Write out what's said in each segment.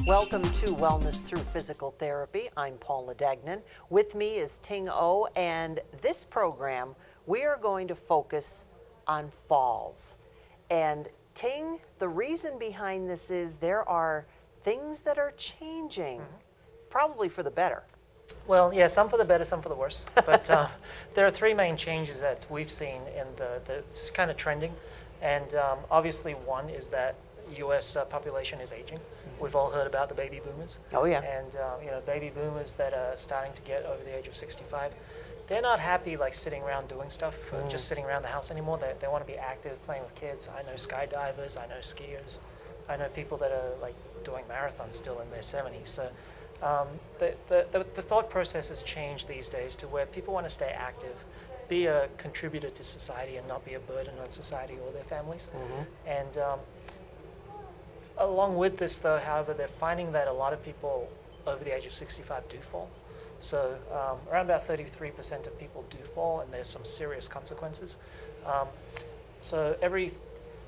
Welcome to Wellness Through Physical Therapy. I'm Paula Dagnan. With me is Ting O, and this program we are going to focus on falls. And Ting, the reason behind this is there are things that are changing, probably for the better. Well, yeah, some for the better, some for the worse. But there are three main changes that we've seen in it's kind of trending. And obviously one is that U.S. population is aging. We've all heard about the baby boomers. Oh, yeah. And, baby boomers that are starting to get over the age of 65, they're not happy like sitting around doing stuff, just sitting around the house anymore. They want to be active, playing with kids. I know skydivers, I know skiers. I know people that are like doing marathons still in their 70s. So the thought process has changed these days to where people want to stay active, be a contributor to society and not be a burden on society or their families. And along with this, though, however, they're finding that a lot of people over the age of 65 do fall. So around about 33% of people do fall, and there's some serious consequences. So every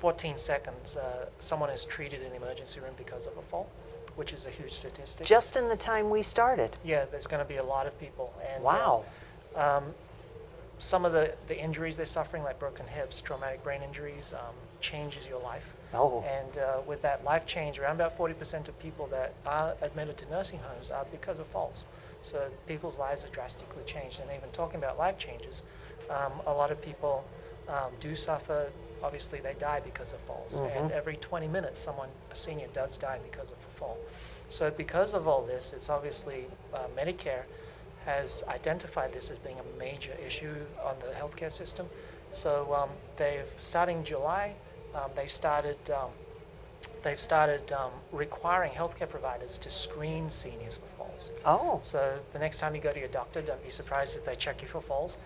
14 seconds, someone is treated in the emergency room because of a fall, which is a huge statistic. Just in the time we started. Yeah, there's going to be a lot of people. And, wow. Some of the injuries they're suffering, like broken hips, traumatic brain injuries, changes your life. Oh. And with that life change, around about 40% of people that are admitted to nursing homes are because of falls. So people's lives are drastically changed. And even talking about life changes, a lot of people do suffer. Obviously, they die because of falls. And every 20 minutes, a senior does die because of a fall. So because of all this, it's obviously Medicare has identified this as being a major issue on the healthcare system. So starting July, they've started requiring healthcare providers to screen seniors for falls. Oh. So the next time you go to your doctor, don't be surprised if they check you for falls.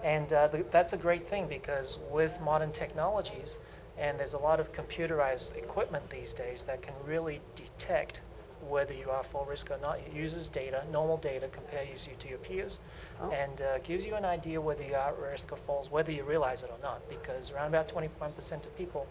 And that's a great thing, because with modern technologies, and there's a lot of computerized equipment these days that can really detect whether you are fall risk or not. It uses data, normal data, compares you to your peers, and gives you an idea whether you are at risk of falls, whether you realize it or not, because around about 21% of people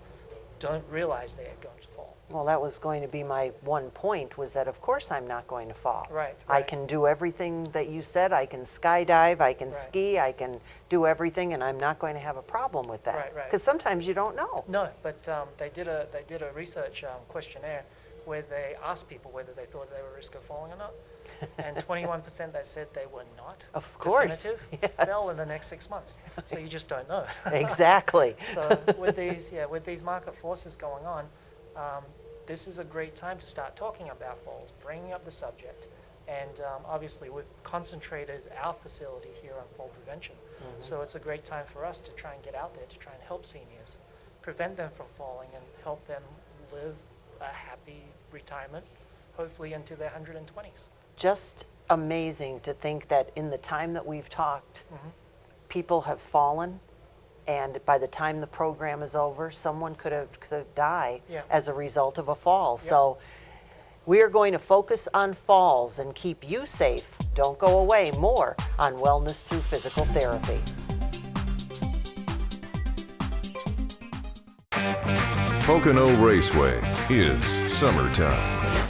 don't realize they are going to fall. Well, that was going to be my one point, was that of course I'm not going to fall. Right. I can do everything that you said. I can skydive, I can ski, I can do everything, and I'm not going to have a problem with that. Right. Because sometimes you don't know. No, but they did a research questionnaire where they asked people whether they thought they were at risk of falling or not. And 21% that said they were not. Of course. Definitive, fell in the next 6 months. So you just don't know. Exactly. So with these market forces going on, this is a great time to start talking about falls, bringing up the subject. And obviously we've concentrated our facility here on fall prevention. So it's a great time for us to try and get out there to try and help seniors, prevent them from falling, and help them live a happy retirement, hopefully into their 120s. Just amazing to think that in the time that we've talked, people have fallen, and by the time the program is over, someone could have died as a result of a fall. So we are going to focus on falls and keep you safe. Don't go away. More on Wellness Through Physical Therapy. Pocono Raceway is summertime,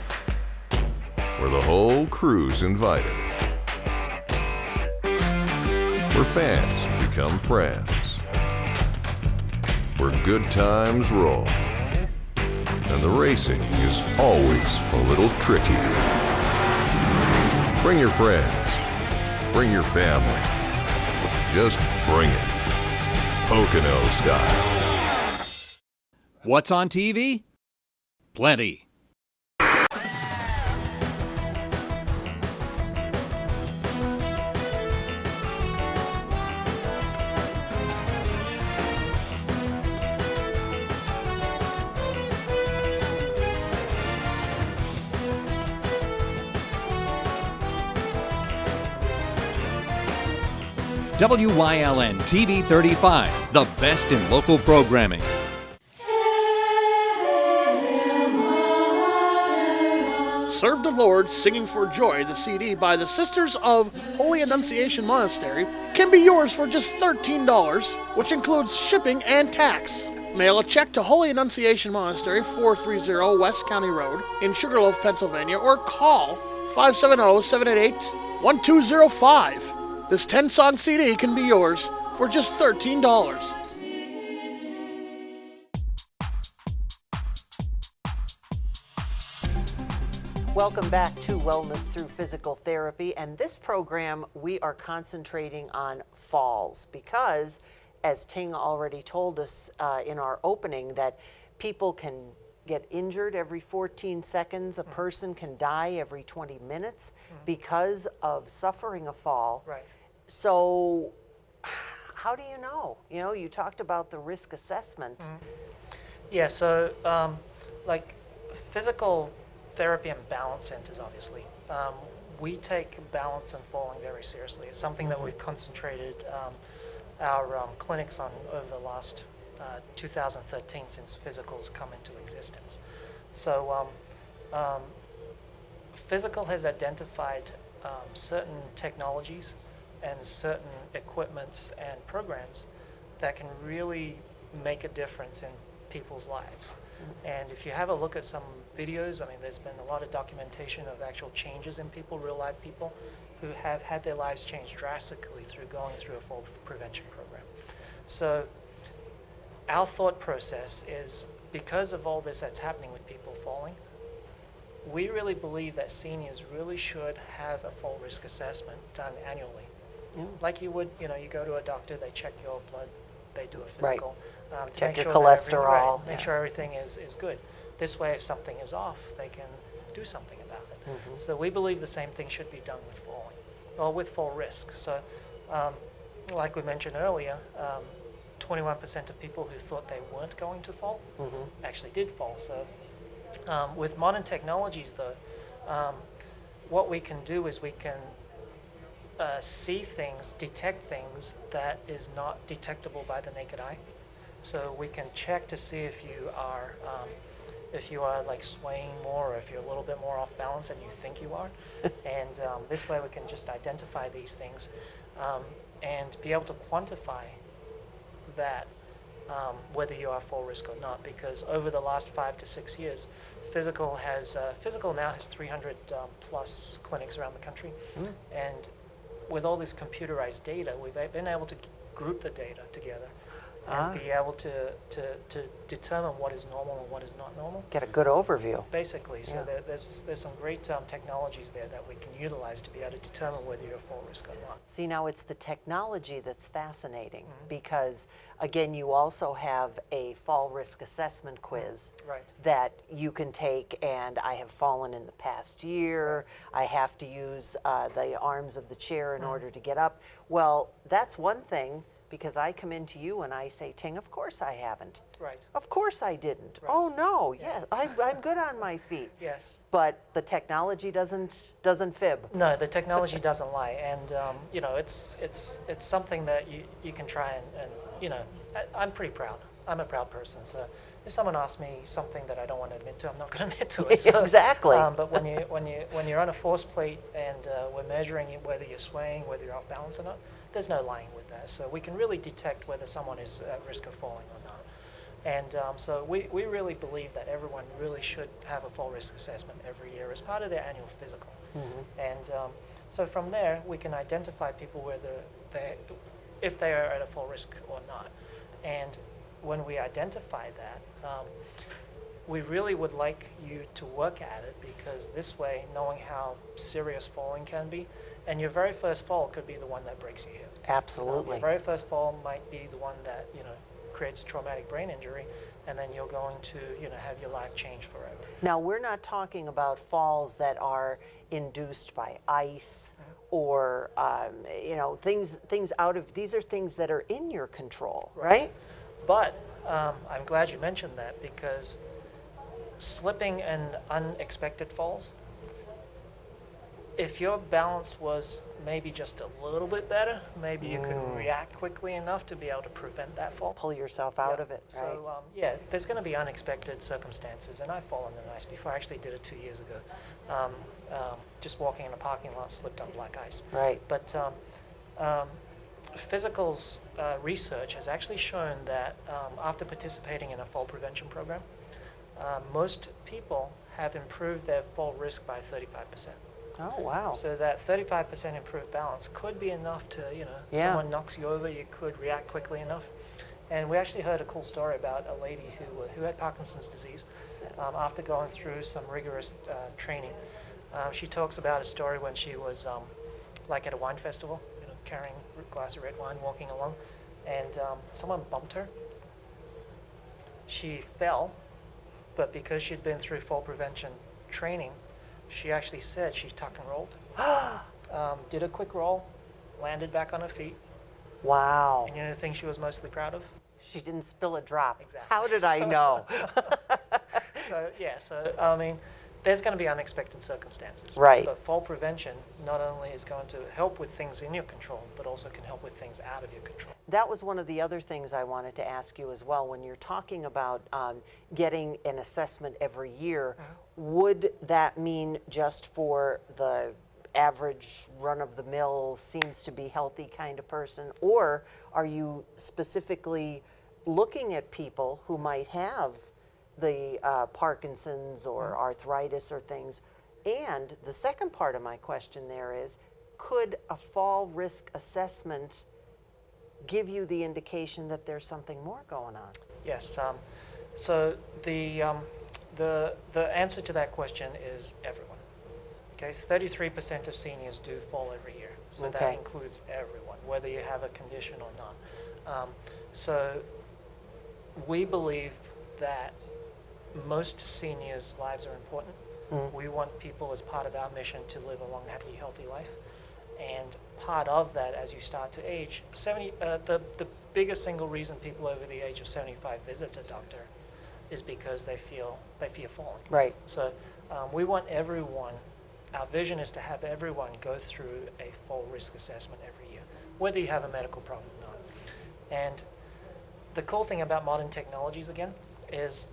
where the whole crew's invited, where fans become friends, where good times roll, and the racing is always a little tricky. Bring your friends, bring your family, just bring it, Pocono style. What's on TV? Plenty. WYLN TV 35, the best in local programming. Serve the Lord Singing for Joy, the CD by the Sisters of Holy Annunciation Monastery, can be yours for just $13, which includes shipping and tax. Mail a check to Holy Annunciation Monastery, 430 West County Road in Sugarloaf, Pennsylvania, or call 570-788-1205. This 10-song CD can be yours for just $13. Welcome back to Wellness Through Physical Therapy, and this program we are concentrating on falls because, as Ting already told us in our opening, that people can get injured every 14 seconds, a person can die every 20 minutes because of suffering a fall. Right. So how do you know? You know, you talked about the risk assessment. Yeah, so like physical therapy and balance centers, obviously. We take balance and falling very seriously. It's something that we've concentrated our clinics on over the last 2013 since Physical's come into existence. So Physical has identified certain technologies and certain equipments and programs that can really make a difference in people's lives. And if you have a look at some videos, I mean, there's been a lot of documentation of actual changes in people, real life people, who have had their lives changed drastically through going through a fall prevention program. So our thought process is, because of all this that's happening with people falling, we really believe that seniors really should have a fall risk assessment done annually. Like you would, you know, you go to a doctor, they check your blood, they do a physical. To check make your sure cholesterol. make sure everything is good. This way, if something is off, they can do something about it. So we believe the same thing should be done with falling, or with fall risk. So like we mentioned earlier, 21% of people who thought they weren't going to fall actually did fall. So with modern technologies, though, what we can do is we can see things, detect things that is not detectable by the naked eye. So we can check to see if you are like swaying more, or if you're a little bit more off balance than you think you are. And this way we can just identify these things and be able to quantify that, whether you are full risk or not. Because over the last 5 to 6 years, Fyzical now has 300 plus clinics around the country. And with all this computerized data, we've been able to group the data together and be able to determine what is normal and what is not normal. Get a good overview. Basically, so there's some great technologies there that we can utilize to be able to determine whether you're full risk or not. See, now it's the technology that's fascinating because, again, you also have a fall risk assessment quiz that you can take, and I have fallen in the past year. I have to use the arms of the chair in order to get up. Well, that's one thing, because I come into you and I say, Ting, of course I haven't. Right. Of course I didn't. Oh no, yes, I'm good on my feet. Yes. But the technology doesn't fib. No, the technology doesn't lie, and you know, it's something that you can try and you know, I'm pretty proud. I'm a proud person, so if someone asks me something that I don't want to admit to, I'm not going to admit to it. So, exactly. But when you're on a force plate and we're measuring whether you're swaying, whether you're off balance or not, there's no lying with that. So we can really detect whether someone is at risk of falling or not. And so we really believe that everyone really should have a fall risk assessment every year as part of their annual physical. And so from there, we can identify people if they are at a fall risk or not. And when we identify that, we really would like you to work at it, because this way, knowing how serious falling can be, and your very first fall could be the one that breaks your hip. Absolutely. Your very first fall might be the one that, you know, creates a traumatic brain injury, and then you're going to, you know, have your life change forever. Now, we're not talking about falls that are induced by ice or, you know, things out of, these are things that are in your control, right? But I'm glad you mentioned that, because slipping and unexpected falls, if your balance was maybe just a little bit better, maybe you could react quickly enough to be able to prevent that fall. Pull yourself out of it, right? So, yeah, there's going to be unexpected circumstances, and I've fallen in the ice before. I actually did it 2 years ago. Just walking in a parking lot, slipped on black ice. Right. But Physical's research has actually shown that after participating in a fall prevention program, most people have improved their fall risk by 35%. Oh, wow. So that 35% improved balance could be enough to, someone knocks you over, you could react quickly enough. And we actually heard a cool story about a lady who had Parkinson's disease after going through some rigorous training. She talks about a story when she was like at a wine festival, carrying a glass of red wine, walking along, and someone bumped her. She fell, but because she'd been through fall prevention training, she actually said she tuck and rolled, did a quick roll, landed back on her feet. Wow. And you know the thing she was mostly proud of? She didn't spill a drop. Exactly. How did I know? So I mean, there's going to be unexpected circumstances. Right. But fall prevention not only is going to help with things in your control, but also can help with things out of your control. That was one of the other things I wanted to ask you as well. When you're talking about getting an assessment every year, would that mean just for the average run-of-the-mill, seems to be healthy kind of person? Or are you specifically looking at people who might have the Parkinson's or arthritis or things? And the second part of my question there is, could a fall risk assessment give you the indication that there's something more going on? Yes. So the answer to that question is everyone. Okay, 33% of seniors do fall every year. So that includes everyone, whether you have a condition or not. So we believe that most seniors' lives are important. We want people, as part of our mission, to live a long, happy, healthy life. And part of that, as you start to age, the biggest single reason people over the age of 75 visit a doctor is because they fear falling. Right. So we want everyone, our vision is to have everyone go through a fall risk assessment every year, whether you have a medical problem or not. And the cool thing about modern technologies, again, is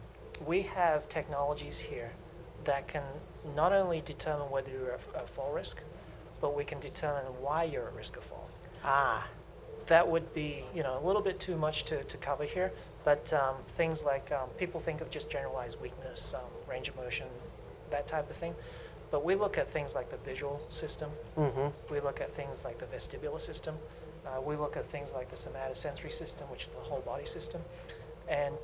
we have technologies here that can not only determine whether you're at fall risk, but we can determine why you're at risk of falling. That would be, a little bit too much to cover here, but things like people think of just generalized weakness, range of motion, that type of thing. But we look at things like the visual system. We look at things like the vestibular system. We look at things like the somatosensory system, which is the whole body system. And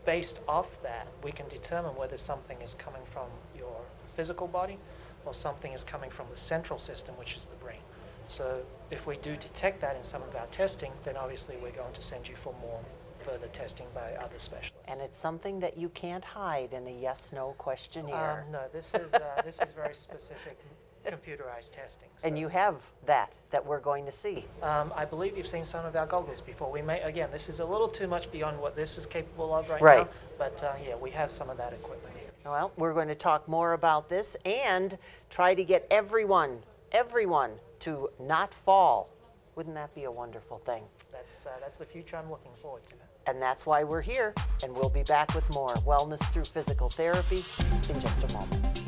based off that, we can determine whether something is coming from your physical body or something is coming from the central system, which is the brain. So if we do detect that in some of our testing, then obviously we're going to send you for more further testing by other specialists. And it's something that you can't hide in a yes/no questionnaire. No, this is very specific computerized testing. So, and you have that we're going to see. I believe you've seen some of our goggles before. We may, again, this is a little too much beyond what this is capable of right now, but yeah, we have some of that equipment here. Well, we're going to talk more about this and try to get everyone to not fall. Wouldn't that be a wonderful thing? That's the future I'm looking forward to. And that's why we're here, and we'll be back with more Wellness Through Physical Therapy in just a moment.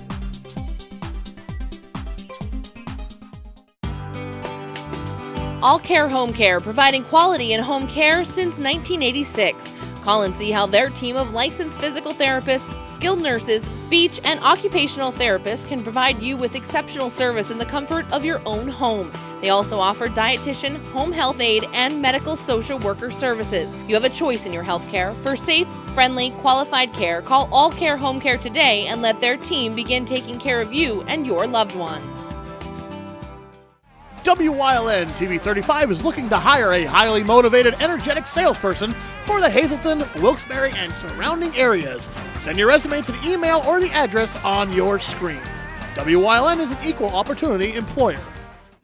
All Care Home Care, providing quality in home care since 1986. Call and see how their team of licensed physical therapists, skilled nurses, speech, and occupational therapists can provide you with exceptional service in the comfort of your own home. They also offer dietitian, home health aide, and medical social worker services. You have a choice in your health care. For safe, friendly, qualified care, call All Care Home Care today and let their team begin taking care of you and your loved ones. WYLN TV 35 is looking to hire a highly motivated, energetic salesperson for the Hazleton, Wilkes-Barre, and surrounding areas. Send your resume to the email or the address on your screen. WYLN is an equal opportunity employer.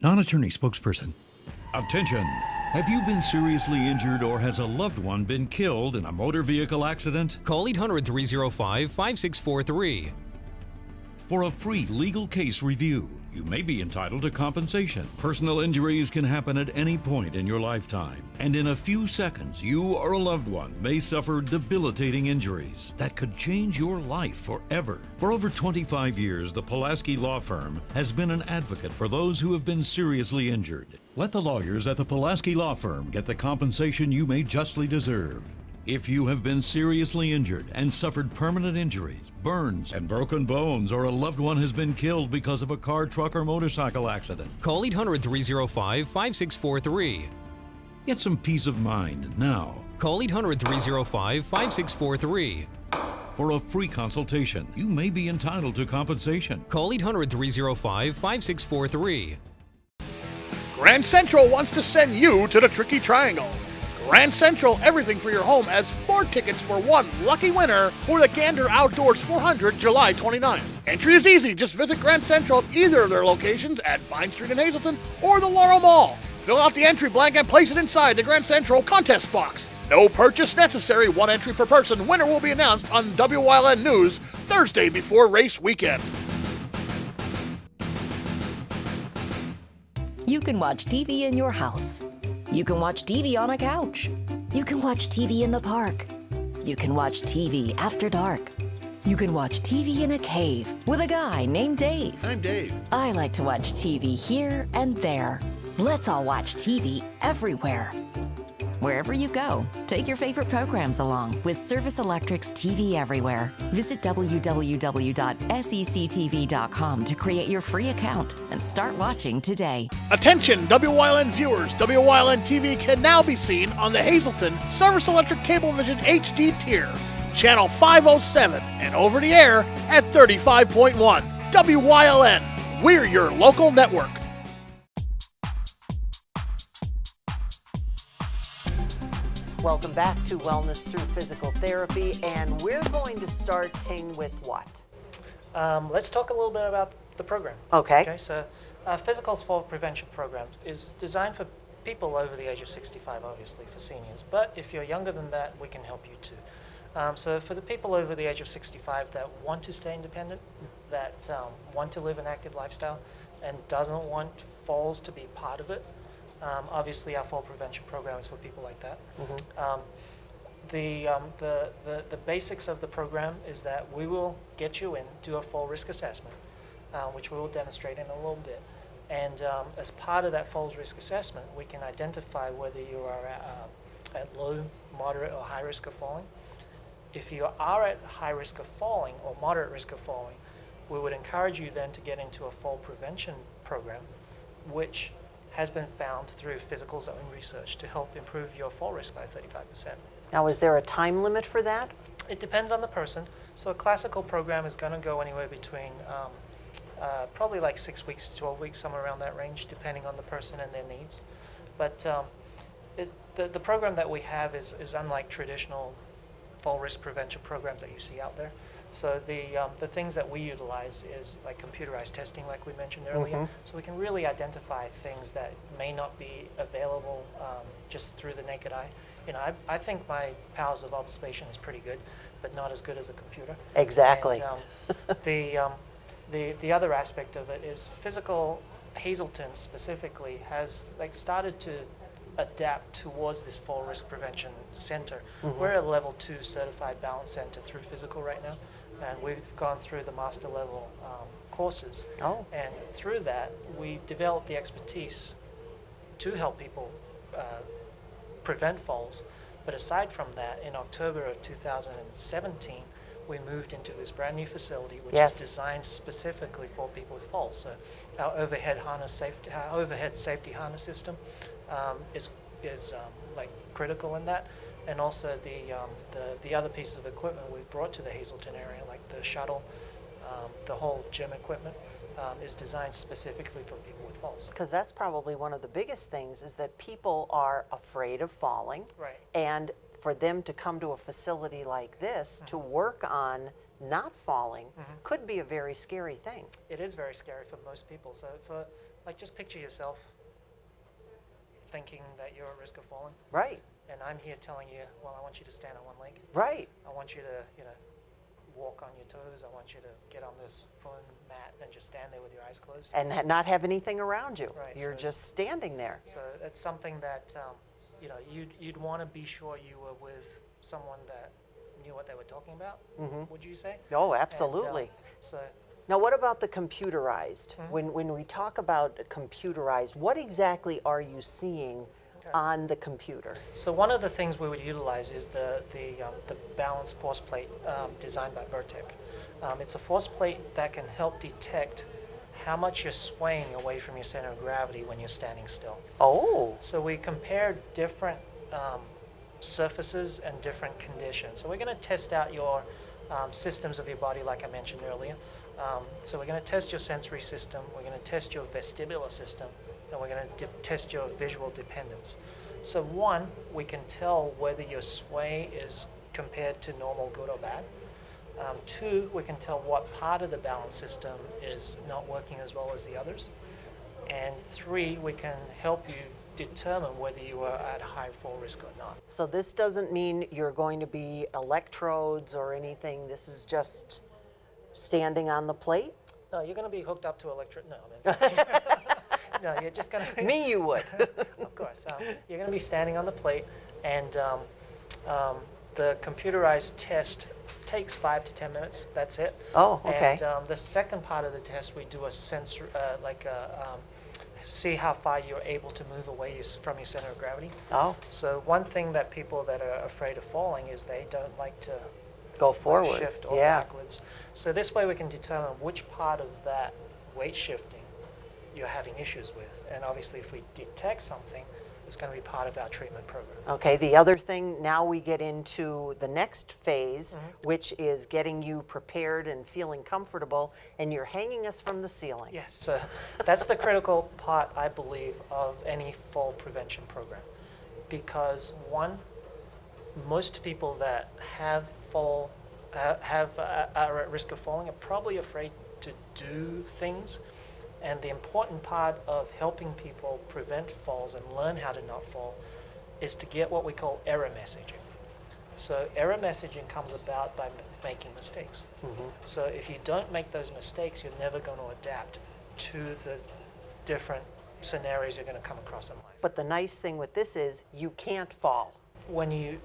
Non-attorney spokesperson. Attention! Have you been seriously injured or has a loved one been killed in a motor vehicle accident? Call 800-305-5643. For a free legal case review, You may be entitled to compensation. Personal injuries can happen at any point in your lifetime, and in a few seconds, you or a loved one may suffer debilitating injuries that could change your life forever. For over 25 years, the Pulaski Law Firm has been an advocate for those who have been seriously injured. Let the lawyers at the Pulaski Law Firm get the compensation you may justly deserve. If you have been seriously injured and suffered permanent injuries, burns, and broken bones, or a loved one has been killed because of a car, truck, or motorcycle accident, call 800-305-5643. get some peace of mind now. Call 800-305-5643. For a free consultation, you may be entitled to compensation. Call 800-305-5643. Grand Central wants to send you to the Tricky Triangle. Grand Central, everything for your home, has 4 tickets for one lucky winner for the Gander Outdoors 400 July 29th. Entry is easy. Just visit Grand Central at either of their locations at Vine Street in Hazleton or the Laurel Mall. Fill out the entry blank and place it inside the Grand Central contest box. No purchase necessary. 1 entry per person. Winner will be announced on WYLN News Thursday before race weekend. You can watch TV in your house. You can watch TV on a couch. You can watch TV in the park. You can watch TV after dark. You can watch TV in a cave with a guy named Dave. I'm Dave. I like to watch TV here and there. Let's all watch TV everywhere. Wherever you go, take your favorite programs along with Service Electric's TV Everywhere. Visit www.sectv.com to create your free account and start watching today. Attention, WYLN viewers. WYLN TV can now be seen on the Hazleton Service Electric Cablevision HD tier, channel 507, and over the air at 35.1. WYLN, we're your local network. Welcome back to Wellness Through Physical Therapy, and we're going to start with what? Let's talk a little bit about the program. Okay. So Physical's fall prevention program is designed for people over the age of 65, obviously, for seniors. But if you're younger than that, we can help you too. So for the people over the age of 65 that want to stay independent, that want to live an active lifestyle, and doesn't want falls to be part of it, obviously, our fall prevention program is for people like that. The basics of the program is that we will get you in, do a fall risk assessment, which we will demonstrate in a little bit. And as part of that falls risk assessment, we can identify whether you are at low, moderate, or high risk of falling. If you are at high risk of falling or moderate risk of falling, we would encourage you then to get into a fall prevention program, which has been found through Physical's own research to help improve your fall risk by 35%. Now, is there a time limit for that? It depends on the person. So a classical program is going to go anywhere between probably like 6 weeks to 12 weeks, somewhere around that range, depending on the person and their needs. But the program that we have is unlike traditional fall risk prevention programs that you see out there. So the things that we utilize is like computerized testing, like we mentioned earlier. So we can really identify things that may not be available just through the naked eye. You know, I think my powers of observation is pretty good, but not as good as a computer. Exactly. And, the other aspect of it is Physical Hazleton specifically has started to adapt towards this fall risk prevention center. We're a level 2 certified balance center through Physical right now, and we've gone through the master level courses. And through that, we've developed the expertise to help people prevent falls. But aside from that, in October of 2017, we moved into this brand new facility, which is designed specifically for people with falls. So our overhead safety harness system is critical in that, and also the other pieces of equipment we've brought to the Hazleton area, like the shuttle, the whole gym equipment, is designed specifically for people with falls. Because that's probably one of the biggest things, is that people are afraid of falling. Right. And for them to come to a facility like this to work on not falling could be a very scary thing. It is very scary for most people. So just picture yourself thinking that you're at risk of falling. Right. And I'm here telling you, well, I want you to stand on one leg. Right. I want you to, walk on your toes. I want you to get on this foam mat and just stand there with your eyes closed. And not have anything around you. Right, You're so- just standing there. So it's something that you'd want to be sure you were with someone that knew what they were talking about. Would you say? Oh, absolutely. And, so Now, what about the computerized? When we talk about computerized, what exactly are you seeing on the computer? So one of the things we would utilize is the balance force plate designed by Vertec. It's a force plate that can help detect how much you're swaying away from your center of gravity when you're standing still. Oh, So we compare different surfaces and different conditions. So we're going to test out your systems of your body, like I mentioned earlier. So we're going to test your sensory system, we're going to test your vestibular system, and we're going to test your visual dependence. So one, we can tell whether your sway is compared to normal, good or bad. Two, we can tell what part of the balance system is not working as well as the others. And three, we can help you determine whether you are at high fall risk or not. so this doesn't mean you're going to be electrodes or anything. This is just standing on the plate? No, you're going to be hooked up to no, you're just going to... Me, you would. Of course. You're going to be standing on the plate, and the computerized test takes 5 to 10 minutes. That's it. Oh, okay. And the second part of the test, we do a see how far you're able to move away from your center of gravity. Oh, So one thing that people that are afraid of falling is they don't like to go forward. shift or Yeah. backwards. So this way we can determine which part of that weight shifting you're having issues with. And obviously if we detect something, it's going to be part of our treatment program. Okay, the other thing, now we get into the next phase, which is getting you prepared and feeling comfortable, and you're hanging us from the ceiling. Yes, so that's the critical part, I believe, of any fall prevention program. Because one, most people that are at risk of falling are probably afraid to do things. And the important part of helping people prevent falls and learn how to not fall is to get what we call error messaging. So error messaging comes about by making mistakes. So if you don't make those mistakes, you're never going to adapt to the different scenarios you're going to come across in life. But the nice thing with this is you can't fall. When you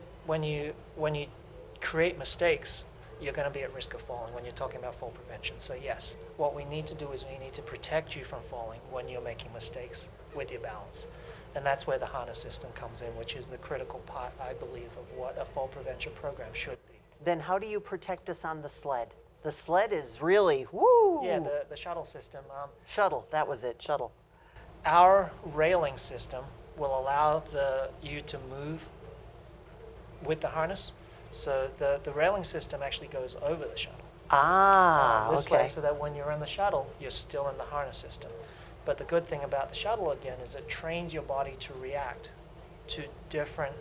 create mistakes, you're going to be at risk of falling when you're talking about fall prevention. So yes, what we need to do is we need to protect you from falling when you're making mistakes with your balance. And that's where the harness system comes in, which is the critical part, I believe, of what a fall prevention program should be. Then how do you protect us on the sled? The sled is really, woo! Yeah, the shuttle system. Shuttle, that was it, shuttle. Our railing system will allow you to move with the harness. So the railing system actually goes over the shuttle. This way, Okay. so that when you're in the shuttle, you're still in the harness system. But the good thing about the shuttle, again, is it trains your body to react to different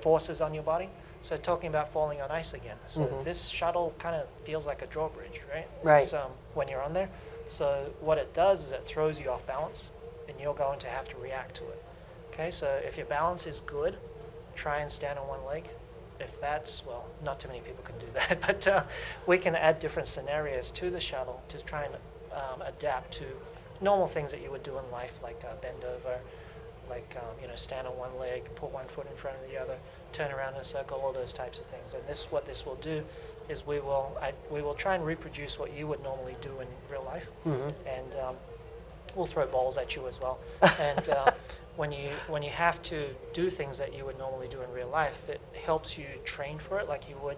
forces on your body. So talking about falling on ice again. So this shuttle kind of feels like a drawbridge, right? Right. It's, when you're on there. So what it does is it throws you off balance, and you're going to have to react to it. Okay, so if your balance is good, try and stand on one leg. If that's, well, not too many people can do that, but we can add different scenarios to the shuttle to try and adapt to normal things that you would do in life, like bend over, like stand on one leg, put one foot in front of the other, turn around in a circle, all those types of things. And what this will do is we will try and reproduce what you would normally do in real life, and we'll throw balls at you as well. And when you have to do things that you would normally do in real life, it helps you train for it like you would.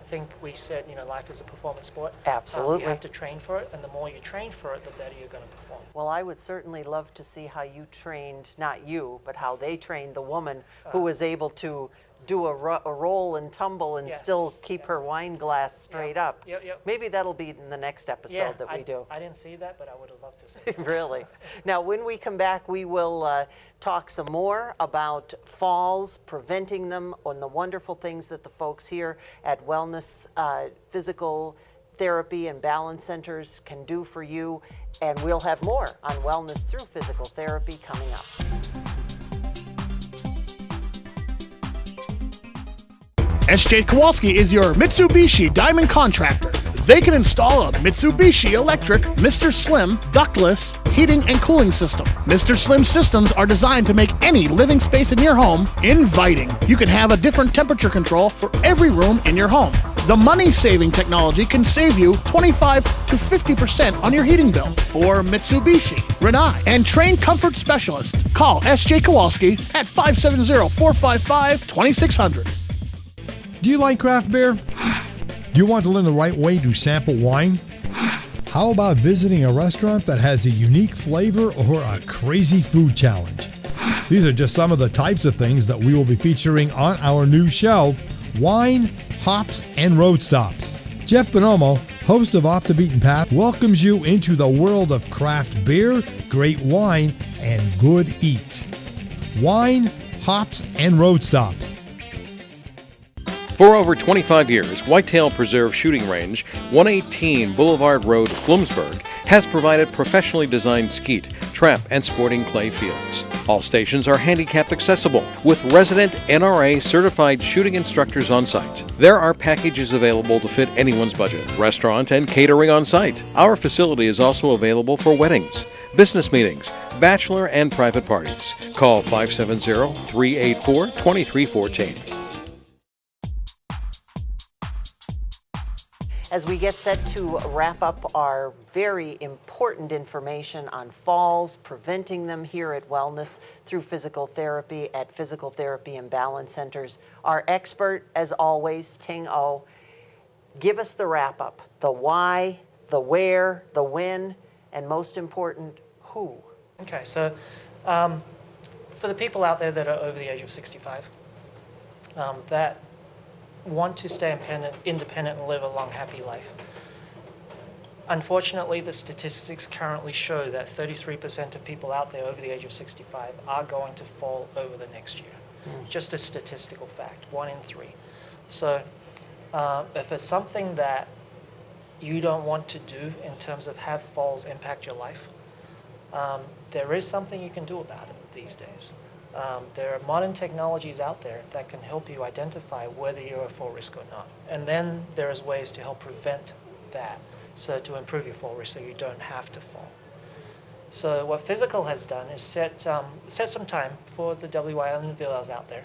I think we said, life is a performance sport. Absolutely. You have to train for it, and the more you train for it, the better you're going to perform. Well, I would certainly love to see how you trained, not you, but how they trained the woman who was able to do a roll and tumble and Yes, still keep her yes. wine glass straight up. Yep. Maybe that'll be in the next episode that we do. I didn't see that, but I would have loved to see it. Really. Now, when we come back, we will talk some more about falls, preventing them, and the wonderful things that the folks here at Wellnes Physical Therapy and Balance Centers can do for you. And we'll have more on Wellness Through Physical Therapy coming up. SJ Kowalski is your Mitsubishi Diamond Contractor. They can install a Mitsubishi electric Mr. Slim ductless heating and cooling system. Mr. Slim systems are designed to make any living space in your home inviting. You can have a different temperature control for every room in your home. The money-saving technology can save you 25 to 50% on your heating bill. For Mitsubishi, Rinnai, and trained comfort specialists, call SJ Kowalski at 570-455-2600. Do you like craft beer? Do you want to learn the right way to sample wine? How about visiting a restaurant that has a unique flavor or a crazy food challenge? These are just some of the types of things that we will be featuring on our new show, Wine, Hops, and Road Stops. Jeff Bonomo, host of Off the Beaten Path, welcomes you into the world of craft beer, great wine, and good eats. Wine, Hops, and Road Stops. For over 25 years, Whitetail Preserve Shooting Range, 118 Boulevard Road, Bloomsburg, has provided professionally designed skeet, trap, and sporting clay fields. All stations are handicap accessible, with resident NRA certified shooting instructors on site. There are packages available to fit anyone's budget, restaurant and catering on site. Our facility is also available for weddings, business meetings, bachelor and private parties. Call 570-384-2314. As we get set to wrap up our very important information on falls, preventing them here at Wellnes through physical therapy at Physical Therapy and Balance Centers, our expert, as always, Ting O, give us the wrap up, the why, the where, the when, and most important, who. Okay, so for the people out there that are over the age of 65, that want to stay independent and live a long, happy life. Unfortunately, the statistics currently show that 33% of people out there over the age of 65 are going to fall over the next year. Just a statistical fact, 1 in 3. So if it's something that you don't want to do in terms of have falls impact your life, there is something you can do about it these days. There are modern technologies out there that can help you identify whether you're a fall risk or not. And then there's ways to help prevent that, so to improve your fall risk so you don't have to fall. So what Fyzical has done is set some time for the WIL and VLLs out there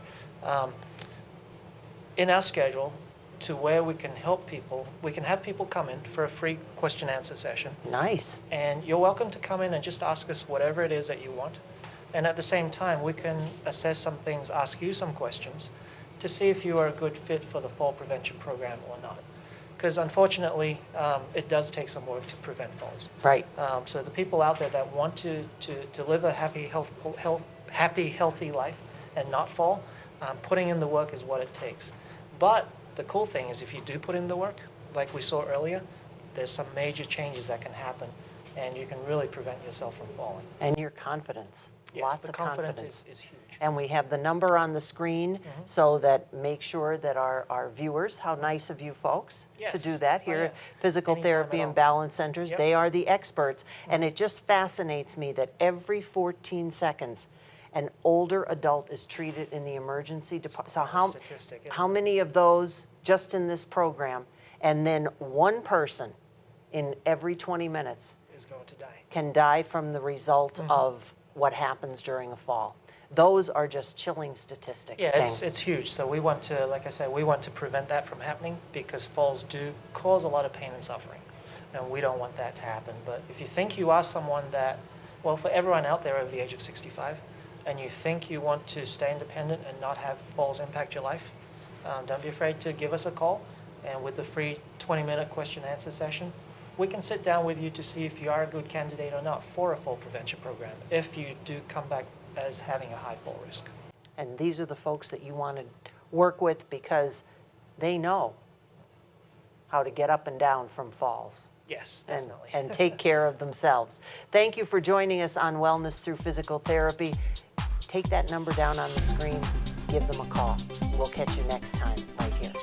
in our schedule to where we can help people. We can have people come in for a free question and answer session. Nice. And you're welcome to come in and just ask us whatever it is that you want. And at the same time, we can assess some things, ask you some questions to see if you are a good fit for the fall prevention program or not. Because unfortunately, it does take some work to prevent falls. Right. So the people out there that want to live a happy, healthy life and not fall, putting in the work is what it takes. But the cool thing is if you do put in the work, like we saw earlier, there's some major changes that can happen, and you can really prevent yourself from falling. And your confidence. Yes, Lots the of confidence is huge. And we have the number on the screen so that make sure that our viewers, how nice of you folks to do that here at Physical Therapy and Balance Centers. They are the experts. And it just fascinates me that every 14 seconds, an older adult is treated in the emergency department. So how many of those just in this program, and then one person in every 20 minutes is going to die. Can die from the result of what happens during a fall. Those are just chilling statistics. Yeah, it's huge. So we want to, like I said, we want to prevent that from happening because falls do cause a lot of pain and suffering. And we don't want that to happen. But if you think you are someone that, well, for everyone out there over the age of 65, and you think you want to stay independent and not have falls impact your life, don't be afraid to give us a call. And with the free 20-minute question and answer session, we can sit down with you to see if you are a good candidate or not for a fall prevention program, if you do come back as having a high fall risk. And these are the folks that you want to work with because they know how to get up and down from falls. Yes, definitely. And take care of themselves. Thank you for joining us on Wellness Through Physical Therapy. Take that number down on the screen, give them a call. We'll catch you next time right here.